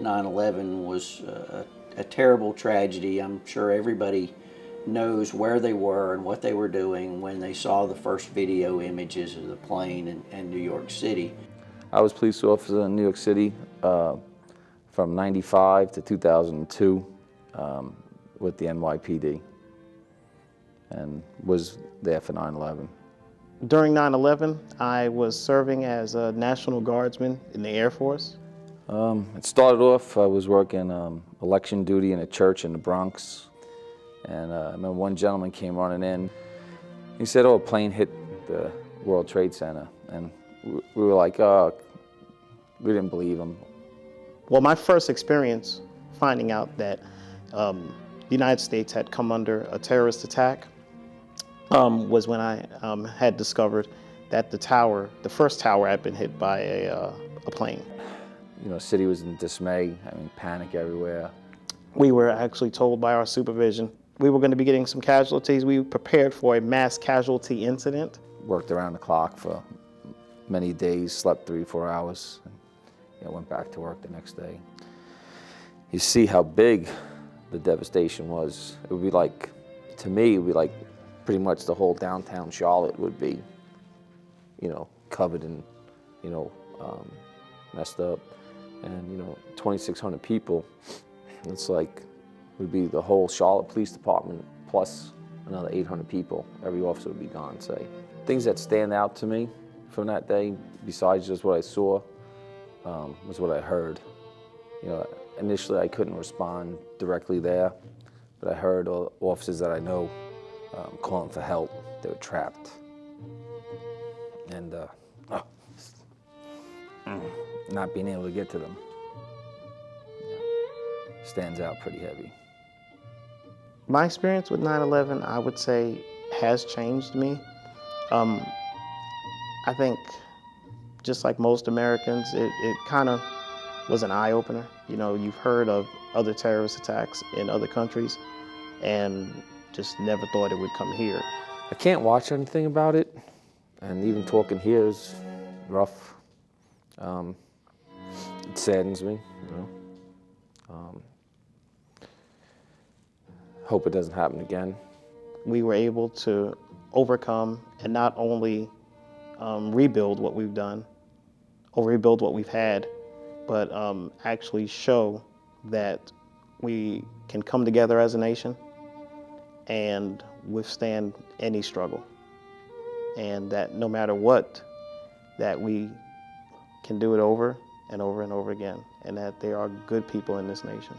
9/11 was a terrible tragedy. I'm sure everybody knows where they were and what they were doing when they saw the first video images of the plane in New York City. I was police officer in New York City from '95 to 2002 with the NYPD, and was there for 9/11. During 9/11, I was serving as a National Guardsman in the Air Force. It started off, I was working election duty in a church in the Bronx, and I remember one gentleman came running in. He said, "Oh, a plane hit the World Trade Center," and we were like, we didn't believe him. Well, my first experience finding out that the United States had come under a terrorist attack was when I had discovered that the first tower had been hit by a plane. You know, the city was in dismay, I mean, panic everywhere. We were actually told by our supervision we were going to be getting some casualties. We prepared for a mass casualty incident. Worked around the clock for many days, slept 3-4 hours, and, you know, went back to work the next day. You see how big the devastation was. It would be like, to me, it would be like pretty much the whole downtown Charlotte would be, you know, covered in, you know, messed up. And, you know, 2,600 people, it's like, would be the whole Charlotte Police Department plus another 800 people. Every officer would be gone, say. Things that stand out to me from that day, besides just what I saw, was what I heard. You know, initially I couldn't respond directly there, but I heard officers that I know calling for help. They were trapped. And not being able to get to them, stands out pretty heavy. My experience with 9/11, I would say, has changed me. I think, just like most Americans, it kind of was an eye-opener. You know, you've heard of other terrorist attacks in other countries and just never thought it would come here. I can't watch anything about it, and even talking here is rough. It saddens me, you know. Hope it doesn't happen again. We were able to overcome and not only rebuild what we've done or rebuild what we've had, but actually show that we can come together as a nation and withstand any struggle. And that no matter what, that we can do it over and over and over again, and that there are good people in this nation.